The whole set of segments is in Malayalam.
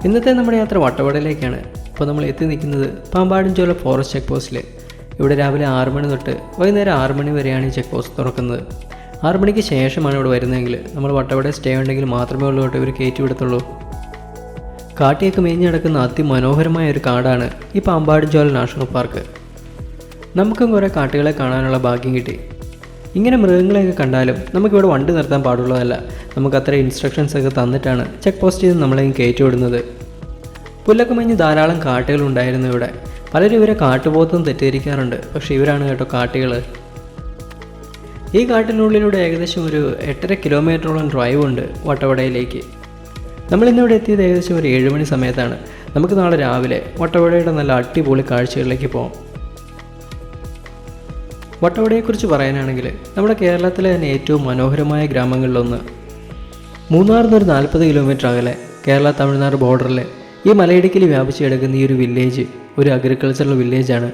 ഇന്നത്തെ നമ്മുടെ യാത്ര വട്ടവടയിലേക്കാണ്. ഇപ്പോൾ നമ്മൾ എത്തി നിൽക്കുന്നത് പാമ്പാടുംചോല ഫോറസ്റ്റ് ചെക്ക് പോസ്റ്റിൽ. ഇവിടെ രാവിലെ 6 മണി തൊട്ട് വൈകുന്നേരം 6 മണി വരെയാണ് ഈ ചെക്ക് പോസ്റ്റ് തുറക്കുന്നത്. 6 മണിക്ക് ശേഷമാണ് ഇവിടെ വരുന്നതെങ്കിൽ നമ്മൾ വട്ടവട സ്റ്റേ ഉണ്ടെങ്കിൽ മാത്രമേ ഉള്ളൂ കേട്ടോ ഇവർ കയറ്റി വിടത്തുള്ളൂ. കാട്ടിയൊക്കെ മേഞ്ഞ് കിടക്കുന്ന അതിമനോഹരമായ ഒരു കാടാണ് ഈ പാമ്പാടുംചോല നാഷണൽ പാർക്ക്. നമുക്കും കുറേ കാട്ടുകളെ കാണാനുള്ള ഭാഗ്യം കിട്ടി. ഇങ്ങനെ മൃഗങ്ങളെയൊക്കെ കണ്ടാലും നമുക്കിവിടെ വണ്ടി നിർത്താൻ പാടുള്ളതല്ല. നമുക്ക് അത്ര ഇൻസ്ട്രക്ഷൻസ് ഒക്കെ തന്നിട്ടാണ് ചെക്ക് പോസ്റ്റിൽ നിന്ന് നമ്മളെയും കയറ്റി വിടുന്നത്. പുല്ലൊക്കെ മഞ്ഞ് ധാരാളം കാട്ടുകളുണ്ടായിരുന്നു ഇവിടെ. പലരും ഇവരെ കാട്ടുപോത്തും തെറ്റിദ്ധരിക്കാറുണ്ട്. പക്ഷേ ഇവരാണ് കേട്ടോ കാട്ടുകൾ. ഈ കാട്ടിനുള്ളിലൂടെ ഏകദേശം ഒരു 8.5 കിലോമീറ്ററോളം ഡ്രൈവ് ഉണ്ട് വട്ടവടയിലേക്ക്. നമ്മളിന്നിവിടെ എത്തിയത് ഏകദേശം ഒരു 7 മണി സമയത്താണ്. നമുക്ക് നാളെ രാവിലെ വട്ടവടയുടെ നല്ല അടിപൊളി കാഴ്ചകളിലേക്ക് പോകാം. വട്ടവടയെക്കുറിച്ച് പറയാനാണെങ്കിൽ നമ്മുടെ കേരളത്തിലെ തന്നെ ഏറ്റവും മനോഹരമായ ഗ്രാമങ്ങളിലൊന്ന്. മൂന്നാറിൽ നിന്നൊരു 40 കിലോമീറ്റർ അകലെ കേരള തമിഴ്നാട് ബോർഡറിൽ ഈ മലയിടുക്കിൽ വ്യാപിച്ചു കിടക്കുന്ന ഈ ഒരു വില്ലേജ് ഒരു അഗ്രികൾച്ചറൽ വില്ലേജാണ്.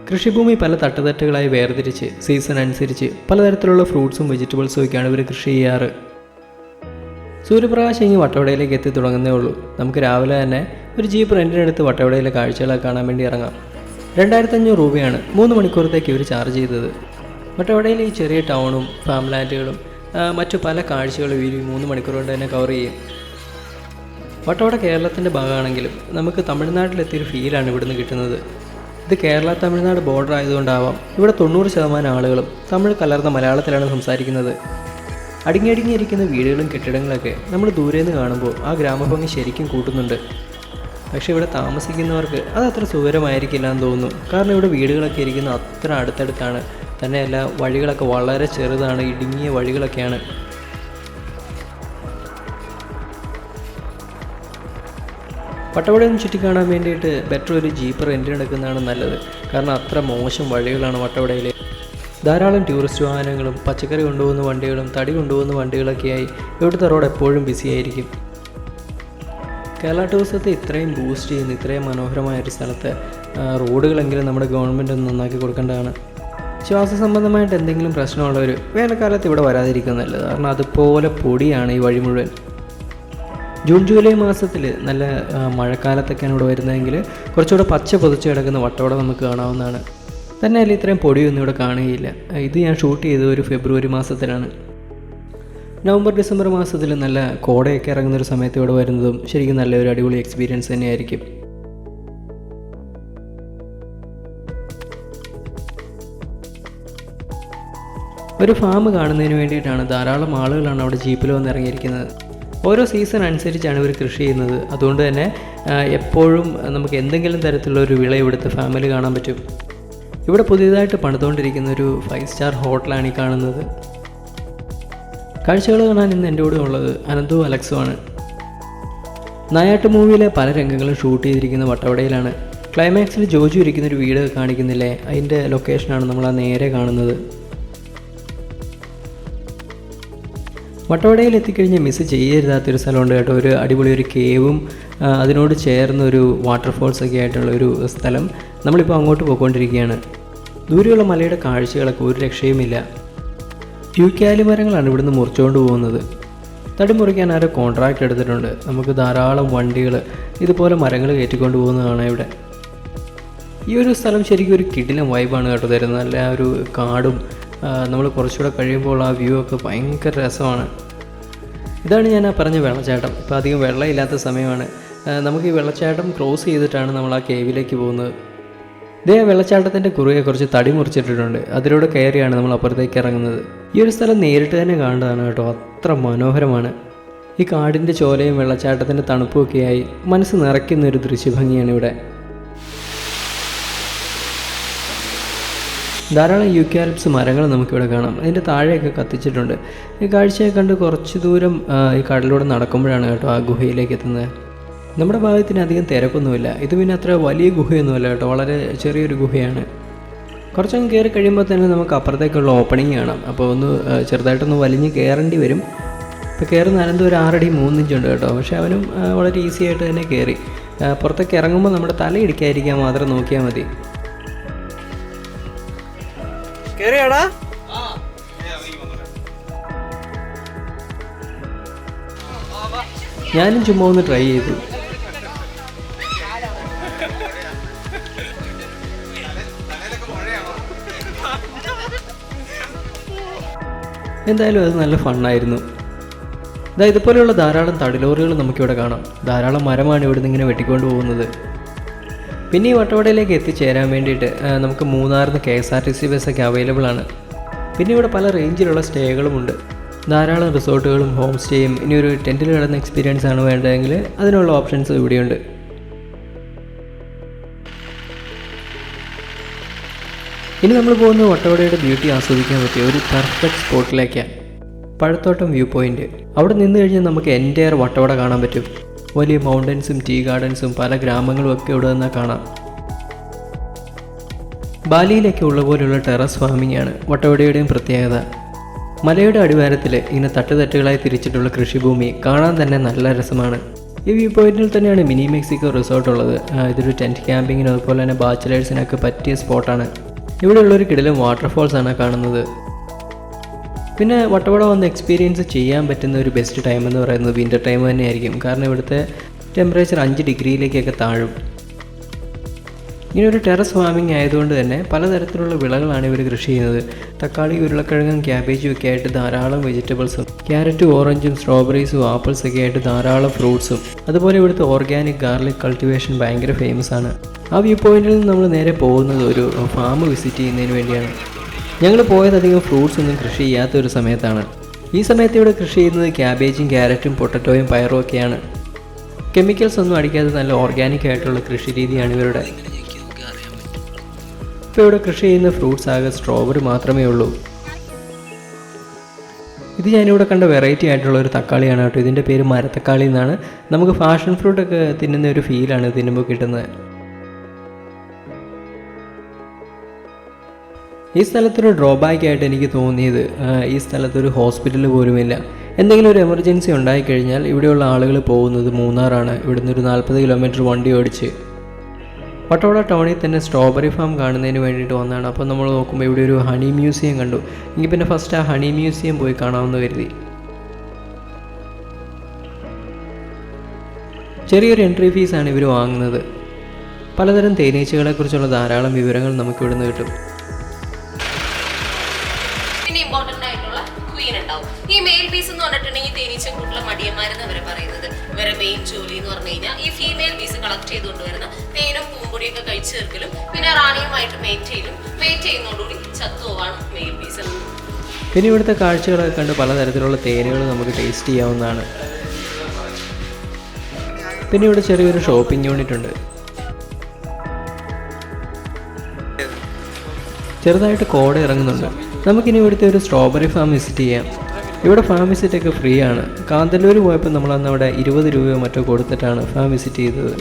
കൃഷിഭൂമി പല തട്ടുതട്ടുകളായി വേർതിരിച്ച് സീസൺ അനുസരിച്ച് പലതരത്തിലുള്ള ഫ്രൂട്ട്സും വെജിറ്റബിൾസും ഒക്കെയാണ് ഇവർ കൃഷി ചെയ്യാറ്. സൂര്യപ്രകാശം ഇനി വട്ടവടയിലേക്ക് എത്തി തുടങ്ങുന്നേ ഉള്ളൂ. നമുക്ക് രാവിലെ തന്നെ ഒരു ജീപ്പ് റെൻറ്റിനെടുത്ത് വട്ടവടയിലെ കാഴ്ചകളൊക്കെ കാണാൻ വേണ്ടി ഇറങ്ങാം. 2500 രൂപയാണ് 3 മണിക്കൂറത്തേക്ക് ഇവർ ചാർജ് ചെയ്തത്. വട്ടവടയിലെ ഈ ചെറിയ ടൗണും ഫാം ലാൻഡുകളും മറ്റു പല കാഴ്ചകളും ഈ 3 മണിക്കൂർ കൊണ്ട് തന്നെ കവർ ചെയ്യും. വട്ടവട കേരളത്തിൻ്റെ ഭാഗമാണെങ്കിലും നമുക്ക് തമിഴ്നാട്ടിലെത്തിയൊരു ഫീലാണ് ഇവിടുന്ന് കിട്ടുന്നത്. ഇത് കേരള തമിഴ്നാട് ബോർഡർ ആയതുകൊണ്ടാവാം ഇവിടെ 90% ആളുകളും തമിഴ് കലർന്ന മലയാളത്തിലാണ് സംസാരിക്കുന്നത്. അടുങ്ങിയിരിക്കുന്ന വീടുകളും കെട്ടിടങ്ങളൊക്കെ നമ്മൾ ദൂരെ നിന്ന് കാണുമ്പോൾ ആ ഗ്രാമഭംഗി ശരിക്കും കൂട്ടുന്നുണ്ട്. പക്ഷേ ഇവിടെ താമസിക്കുന്നവർക്ക് അതത്ര സുഖകരമായിരിക്കില്ല എന്ന് തോന്നുന്നു. കാരണം ഇവിടെ വീടുകളൊക്കെ ഇരിക്കുന്ന അത്ര അടുത്തടുത്താണ്. തന്നെയല്ല വഴികളൊക്കെ വളരെ ചെറുതാണ്, ഇടുങ്ങിയ വഴികളൊക്കെയാണ്. വട്ടവടയൊന്നും ചുറ്റിക്കാണാൻ വേണ്ടിയിട്ട് ബെറ്റർ ഒരു ജീപ്പ് റെൻറ്റിനെടുക്കുന്നതാണ് നല്ലത്. കാരണം അത്ര മോശം വഴികളാണ് വട്ടവടയിൽ. ധാരാളം ടൂറിസ്റ്റ് വാഹനങ്ങളും പച്ചക്കറി കൊണ്ടുപോകുന്ന വണ്ടികളും തടി കൊണ്ടുപോകുന്ന വണ്ടികളൊക്കെയായി ഇവിടുത്തെ റോഡ് എപ്പോഴും ബിസി ആയിരിക്കും. കേരള ടൂറിസത്തെ ഇത്രയും ബൂസ്റ്റ് ചെയ്യുന്ന ഇത്രയും മനോഹരമായൊരു സ്ഥലത്ത് റോഡുകളെങ്കിലും നമ്മുടെ ഗവൺമെൻറ് ഒന്ന് നന്നാക്കി കൊടുക്കേണ്ടതാണ്. ശ്വാസ സംബന്ധമായിട്ട് എന്തെങ്കിലും പ്രശ്നമുള്ളവർ വേനൽക്കാലത്ത് ഇവിടെ വരാതിരിക്കുന്നത് നല്ലത്. കാരണം അതുപോലെ പൊടിയാണ് ഈ വഴി മുഴുവൻ. ജൂൺ ജൂലൈ മാസത്തിൽ നല്ല മഴക്കാലത്തൊക്കെയാണ് ഇവിടെ വരുന്നതെങ്കിൽ കുറച്ചുകൂടെ പച്ച പൊതിച്ച് കിടക്കുന്ന വട്ടവട നമുക്ക് കാണാവുന്നതാണ്. തന്നെയല്ല ഇത്രയും പൊടിയൊന്നും ഇവിടെ കാണുകയില്ല. ഇത് ഞാൻ ഷൂട്ട് ചെയ്തത് ഒരു ഫെബ്രുവരി മാസത്തിലാണ്. നവംബർ ഡിസംബർ മാസത്തിൽ നല്ല കോടയൊക്കെ ഇറങ്ങുന്നൊരു സമയത്ത് ഇവിടെ വരുന്നതും ശരിക്കും നല്ലൊരു അടിപൊളി എക്സ്പീരിയൻസ് തന്നെയായിരിക്കും. ഒരു ഫാം കാണുന്നതിന് വേണ്ടിയിട്ടാണ് ധാരാളം ആളുകളാണ് അവിടെ ജീപ്പിൽ വന്ന് ഇറങ്ങിയിരിക്കുന്നത്. ഓരോ സീസൺ അനുസരിച്ചാണ് ഇവർ കൃഷി ചെയ്യുന്നത്. അതുകൊണ്ട് തന്നെ എപ്പോഴും നമുക്ക് എന്തെങ്കിലും തരത്തിലുള്ള ഒരു വിള ഇവിടുത്തെ ഫാമിൽ കാണാൻ പറ്റും. ഇവിടെ പുതിയതായിട്ട് പണിതുകൊണ്ടിരിക്കുന്ന ഒരു 5 സ്റ്റാർ ഹോട്ടലാണ് ഈ കാണുന്നത്. കാഴ്ചകൾ കാണാൻ ഇന്ന് എൻ്റെ കൂടെ ഉള്ളത് അനന്തു അലക്സുമാണ്. നായാട്ട് മൂവിയിലെ പല രംഗങ്ങളും ഷൂട്ട് ചെയ്തിരിക്കുന്ന വട്ടവടയിലാണ്. ക്ലൈമാക്സിൽ ജോജു ഇരിക്കുന്നൊരു വീട് കാണിക്കുന്നില്ലേ, അതിൻ്റെ ലൊക്കേഷനാണ് നമ്മൾ ആ നേരെ കാണുന്നത്. വട്ടവടയിൽ എത്തിക്കഴിഞ്ഞാൽ മിസ് ചെയ്യരുതാത്തൊരു സ്ഥലമുണ്ട് കേട്ടോ. ഒരു അടിപൊളി ഒരു കേവും അതിനോട് ചേർന്നൊരു വാട്ടർഫോൾസൊക്കെ ആയിട്ടുള്ള ഒരു സ്ഥലം. നമ്മളിപ്പോൾ അങ്ങോട്ട് പോയിക്കൊണ്ടിരിക്കുകയാണ്. ദൂരെയുള്ള മലയുടെ കാഴ്ചകളൊക്കെ ഒരു രക്ഷയുമില്ല. യൂക്കാലി മരങ്ങളാണ് ഇവിടുന്ന് മുറിച്ചുകൊണ്ട് പോകുന്നത്. തടി മുറിക്കാൻ ആരോ കോൺട്രാക്റ്റ് എടുത്തിട്ടുണ്ട്. നമുക്ക് ധാരാളം വണ്ടികൾ ഇതുപോലെ മരങ്ങൾ കയറ്റിക്കൊണ്ട് പോകുന്നതാണ് ഇവിടെ. ഈ ഒരു സ്ഥലം ശരിക്കും ഒരു കിടിലൻ വൈബാണ് കേട്ടോ തരുന്നത്. നല്ല ഒരു കാടും നമ്മൾ കുറച്ചുകൂടെ കഴിയുമ്പോൾ ആ വ്യൂ ഒക്കെ ഭയങ്കര രസമാണ്. ഇതാണ് ഞാൻ പറഞ്ഞ വെള്ളച്ചാട്ടം. ഇപ്പോൾ അധികം വെള്ളമില്ലാത്ത സമയമാണ്. നമുക്ക് ഈ വെള്ളച്ചാട്ടം ക്രോസ് ചെയ്തിട്ടാണ് നമ്മൾ ആ കേവിലേക്ക് പോകുന്നത്. ഇതേ വെള്ളച്ചാട്ടത്തിൻ്റെ കുറുകെ കുറച്ച് തടി മുറിച്ചിട്ടിട്ടുണ്ട്. അതിലൂടെ കയറിയാണ് നമ്മൾ അപ്പുറത്തേക്ക് ഇറങ്ങുന്നത്. ഈ ഒരു സ്ഥലം നേരിട്ട് തന്നെ കാണേണ്ടതാണ് കേട്ടോ. അത്ര മനോഹരമാണ്. ഈ കാടിൻ്റെ ചോലയും വെള്ളച്ചാട്ടത്തിൻ്റെ തണുപ്പുമൊക്കെയായി മനസ്സ് നിറയ്ക്കുന്നൊരു ദൃശ്യഭംഗിയാണ് ഇവിടെ. ധാരാളം യൂക്കാലിപ്സ് മരങ്ങൾ നമുക്കിവിടെ കാണാം. അതിൻ്റെ താഴെയൊക്കെ കത്തിച്ചിട്ടുണ്ട്. ഈ കാഴ്ചയെ കണ്ട് കുറച്ച് ദൂരം ഈ കാട്ടിലൂടെ നടക്കുമ്പോഴാണ് കേട്ടോ ആ ഗുഹയിലേക്ക് എത്തുന്നത്. നമ്മുടെ ഭാഗത്തിന് അധികം തിരക്കൊന്നുമില്ല. ഇത് പിന്നെ അത്ര വലിയ ഗുഹയൊന്നുമല്ല കേട്ടോ, വളരെ ചെറിയൊരു ഗുഹയാണ്. കുറച്ചൊന്ന് കയറി കഴിയുമ്പോൾ തന്നെ നമുക്ക് അപ്പുറത്തേക്കുള്ള ഓപ്പണിങ് കാണാം. അപ്പോൾ ഒന്ന് ചെറുതായിട്ടൊന്ന് വലിഞ്ഞ് കയറേണ്ടി വരും. ഇപ്പോൾ കയറുന്ന അനന്ത് ഒരു 6 അടി 3 ഇഞ്ചുണ്ട് കേട്ടോ. പക്ഷേ അവനും വളരെ ഈസി ആയിട്ട് തന്നെ കയറി. പുറത്തേക്ക് ഇറങ്ങുമ്പോൾ നമ്മുടെ തല ഇടിക്കാതിരിക്കാൻ മാത്രം നോക്കിയാൽ മതി. കേറിയാടാ ഞാനും ചുമ്മാ ഒന്ന് ട്രൈ ചെയ്തു. എന്തായാലും അത് നല്ല ഫണ്ണായിരുന്നു. ഇതുപോലെയുള്ള ധാരാളം തടിലോറികൾ നമുക്കിവിടെ കാണാം. ധാരാളം മരമാണ് ഇവിടുന്ന് ഇങ്ങനെ വെട്ടിക്കൊണ്ട് പോകുന്നത്. പിന്നെ ഈ വട്ടവടയിലേക്ക് എത്തിച്ചേരാൻ വേണ്ടിയിട്ട് നമുക്ക് മൂന്നാറിന് KSRTC ബസ്സൊക്കെ അവൈലബിൾ ആണ്. പിന്നെ ഇവിടെ പല റേഞ്ചിലുള്ള സ്റ്റേകളുമുണ്ട്. ധാരാളം റിസോർട്ടുകളും ഹോം സ്റ്റേയും ഇനി ഒരു ടെൻറ്റിൽ കിടന്ന എക്സ്പീരിയൻസ് ആണ് വേണ്ടതെങ്കിൽ അതിനുള്ള ഓപ്ഷൻസ് ഇവിടെയുണ്ട്. ഇനി നമ്മൾ പോകുന്ന വട്ടവടയുടെ ബ്യൂട്ടി ആസ്വദിക്കാൻ പറ്റിയ ഒരു പെർഫെക്റ്റ് സ്പോട്ടിലേക്കാണ്, പഴത്തോട്ടം വ്യൂ പോയിന്റ്. അവിടെ നിന്ന് കഴിഞ്ഞാൽ നമുക്ക് എൻ്റയർ വട്ടവട കാണാൻ പറ്റും. വലിയ മൗണ്ടൻസും ടീ ഗാർഡൻസും പല ഗ്രാമങ്ങളും ഒക്കെ ഇവിടെ നിന്നാൽ കാണാം. ബാലിയിലൊക്കെ ഉള്ള പോലെയുള്ള ടെറസ് ഫാമിംഗ് ആണ് വട്ടവടയുടെയും പ്രത്യേകത. മലയുടെ അടിവാരത്തിൽ ഇങ്ങനെ തട്ടുതട്ടുകളായി തിരിച്ചിട്ടുള്ള കൃഷിഭൂമി കാണാൻ തന്നെ നല്ല രസമാണ്. ഈ വ്യൂ പോയിന്റിൽ തന്നെയാണ് മിനി മെക്സിക്കോ റിസോർട്ട് ഉള്ളത്. ഇതൊരു ടെൻറ്റ് ക്യാമ്പിങ്ങിനും അതുപോലെ തന്നെ ബാച്ചിലേഴ്സിനൊക്കെ പറ്റിയ സ്പോട്ടാണ്. ഇവിടെയുള്ളൊരു കിടിലൻ വാട്ടർഫോൾസാണ് കാണുന്നത്. പിന്നെ വട്ടവട വന്ന് എക്സ്പീരിയൻസ് ചെയ്യാൻ പറ്റുന്ന ഒരു ബെസ്റ്റ് ടൈം എന്ന് പറയുന്നത് വിൻ്റർ ടൈം തന്നെയായിരിക്കും. കാരണം ഇവിടുത്തെ ടെമ്പറേച്ചർ 5 ഡിഗ്രിയിലേക്കൊക്കെ താഴും. ഇങ്ങനൊരു ടെറസ് ഫാമിംഗ് ആയതുകൊണ്ട് തന്നെ പലതരത്തിലുള്ള വിളകളാണ് ഇവർ കൃഷി ചെയ്യുന്നത്. തക്കാളി, ഉരുളക്കിഴങ്ങും ക്യാബേജും ഒക്കെ ആയിട്ട് ധാരാളം വെജിറ്റബിൾസും, ക്യാരറ്റും ഓറഞ്ചും സ്ട്രോബെറീസും ആപ്പിൾസൊക്കെ ആയിട്ട് ധാരാളം ഫ്രൂട്ട്സും. അതുപോലെ ഇവിടുത്തെ ഓർഗാനിക് ഗാർലിക് കൾട്ടിവേഷൻ ഭയങ്കര ഫേമസ് ആണ്. ആ വ്യൂ പോയിന്റിൽ നിന്ന് നമ്മൾ നേരെ പോകുന്നത് ഒരു ഫാം വിസിറ്റ് ചെയ്യുന്നതിന് വേണ്ടിയാണ്. ഞങ്ങൾ പോയതധികം ഫ്രൂട്ട്സ് ഒന്നും കൃഷി ചെയ്യാത്ത ഒരു സമയത്താണ്. ഈ സമയത്ത് ഇവിടെ കൃഷി ചെയ്യുന്നത് ക്യാബേജും ക്യാരറ്റും പൊട്ടറ്റോയും പയറും ഒക്കെയാണ്. കെമിക്കൽസ് ഒന്നും അടിക്കാതെ നല്ല ഓർഗാനിക് ആയിട്ടുള്ള കൃഷി രീതിയാണ് ഇവരുടെ. ഇപ്പോൾ ഇവിടെ കൃഷി ചെയ്യുന്ന ഫ്രൂട്ട്സ് ആകെ സ്ട്രോബെറി മാത്രമേ ഉള്ളൂ. ഇത് ഞാനിവിടെ കണ്ട വെറൈറ്റി ആയിട്ടുള്ള ഒരു തക്കാളിയാണ് കേട്ടോ. ഇതിൻ്റെ പേര് മരത്തക്കാളി എന്നാണ്. നമുക്ക് ഫാഷൻ ഫ്രൂട്ടൊക്കെ തിന്നുന്ന ഒരു ഫീലാണ് തിന്നുമ്പോൾ കിട്ടുന്നത്. ഈ സ്ഥലത്തൊരു ഡ്രോബാക്ക് ആയിട്ട് എനിക്ക് തോന്നിയത് ഈ സ്ഥലത്തൊരു ഹോസ്പിറ്റൽ പോലുമില്ല. എന്തെങ്കിലും ഒരു എമർജൻസി ഉണ്ടായിക്കഴിഞ്ഞാൽ ഇവിടെയുള്ള ആളുകൾ പോകുന്നത് മൂന്നാറാണ്. ഇവിടുന്ന് ഒരു 40 കിലോമീറ്റർ വണ്ടി ഓടിച്ച്. വട്ടവട ടൗണിൽ തന്നെ സ്ട്രോബെറി ഫാം കാണുന്നതിന് വേണ്ടിയിട്ട് വന്നതാണ്. അപ്പോൾ നമ്മൾ നോക്കുമ്പോൾ ഇവിടെ ഒരു ഹണി മ്യൂസിയം കണ്ടു. എങ്കിൽ പിന്നെ ഫസ്റ്റ് ആ ഹണി മ്യൂസിയം പോയി കാണാമെന്ന് കരുതി. ചെറിയൊരു എൻട്രി ഫീസാണ് ഇവർ വാങ്ങുന്നത്. പലതരം തേനീച്ചകളെക്കുറിച്ചുള്ള ധാരാളം വിവരങ്ങൾ നമുക്കിവിടുന്ന് കിട്ടും. ഈ മെയിൽ പീസ് എന്ന് പറഞ്ഞിട്ടുണ്ടെങ്കിൽ തേനീച്ച കൂട്ടുള്ള മടിയന്മാരെന്ന് അവരെ പറയുന്നത്. ഇവരെ മെയിൻ ജോലി എന്ന് പറഞ്ഞു കഴിഞ്ഞാൽ ഈ ഫീമെയിൽ പീസ് കളക്ട് ചെയ്തുകൊണ്ടുവരുന്ന തേനും പൂമ്പൊടിയൊക്കെ കഴിച്ചു തീർക്കലും പിന്നെ റാണിയുമായിട്ട് മെയിറ്റ് ചെയ്യുന്നതോടുകൂടി ചത്തുപോവാണ് മെയിൽ പീസ്. പിന്നെ ഇവിടുത്തെ കാഴ്ചകളൊക്കെ കണ്ട് പലതരത്തിലുള്ള തേനുകൾ നമുക്ക് ടേസ്റ്റ് ചെയ്യാവുന്നതാണ്. പിന്നെ ഇവിടെ ചെറിയൊരു ഷോപ്പിംഗ് യൂണിറ്റ് ഉണ്ട്. ചെറുതായിട്ട് കോട ഇറങ്ങുന്നുണ്ട്. നമുക്കിനി ഇവിടുത്തെ ഒരു സ്ട്രോബെറി ഫാം വിസിറ്റ് ചെയ്യാം. ഇവിടെ ഫാം വിസിറ്റൊക്കെ ഫ്രീ ആണ്. കാന്തല്ലൂർ പോയപ്പോൾ നമ്മളന്ന് അവിടെ 20 രൂപയോ മറ്റോ കൊടുത്തിട്ടാണ് ഫാം വിസിറ്റ് ചെയ്തത്.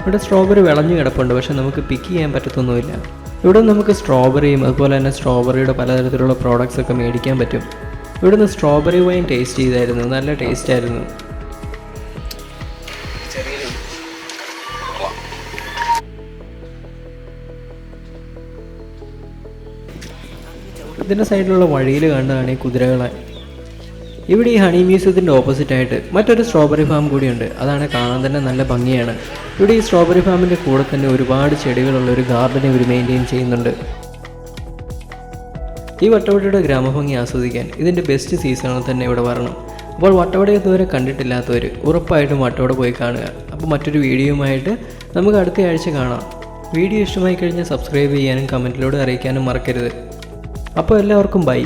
ഇവിടെ സ്ട്രോബെറി വിളഞ്ഞു കിടപ്പുണ്ട്, പക്ഷെ നമുക്ക് പിക്ക് ചെയ്യാൻ പറ്റത്തൊന്നുമില്ല. ഇവിടെ നമുക്ക് സ്ട്രോബെറിയും അതുപോലെ തന്നെ സ്ട്രോബെറിയുടെ പലതരത്തിലുള്ള പ്രോഡക്റ്റ്സ് ഒക്കെ മേടിക്കാൻ പറ്റും. ഇവിടുന്ന് സ്ട്രോബെറി വൈൻ ടേസ്റ്റ് ചെയ്തായിരുന്നു, നല്ല ടേസ്റ്റ് ആയിരുന്നു. ഇതിൻ്റെ സൈഡിലുള്ള വഴിയിൽ കണ്ടതാണ് ഈ കുതിരകളെ. ഇവിടെ ഈ ഹണി മ്യൂസിയത്തിൻ്റെ ഓപ്പോസിറ്റായിട്ട് മറ്റൊരു സ്ട്രോബെറി ഫാം കൂടിയുണ്ട്. അതാണ് കാണാൻ തന്നെ നല്ല ഭംഗിയാണ്. ഇവിടെ ഈ സ്ട്രോബെറി ഫാമിൻ്റെ കൂടെ തന്നെ ഒരുപാട് ചെടികളുള്ള ഒരു ഗാർഡൻ ഇവർ മെയിൻറ്റെയിൻ ചെയ്യുന്നുണ്ട്. ഈ വട്ടവടയുടെ ഗ്രാമഭംഗി ആസ്വദിക്കാൻ ഇതിൻ്റെ ബെസ്റ്റ് സീസണിൽ തന്നെ ഇവിടെ വരണം. അപ്പോൾ വട്ടവട ഇതുവരെ കണ്ടിട്ടില്ലാത്തവർ ഉറപ്പായിട്ടും വട്ടവട പോയി കാണുക. അപ്പോൾ മറ്റൊരു വീഡിയോയുമായിട്ട് നമുക്ക് അടുത്ത ആഴ്ച കാണാം. വീഡിയോ ഇഷ്ടമായി കഴിഞ്ഞാൽ സബ്സ്ക്രൈബ് ചെയ്യാനും കമൻറ്റിലൂടെ അറിയിക്കാനും മറക്കരുത്. അപ്പോൾ എല്ലാവർക്കും ബൈ.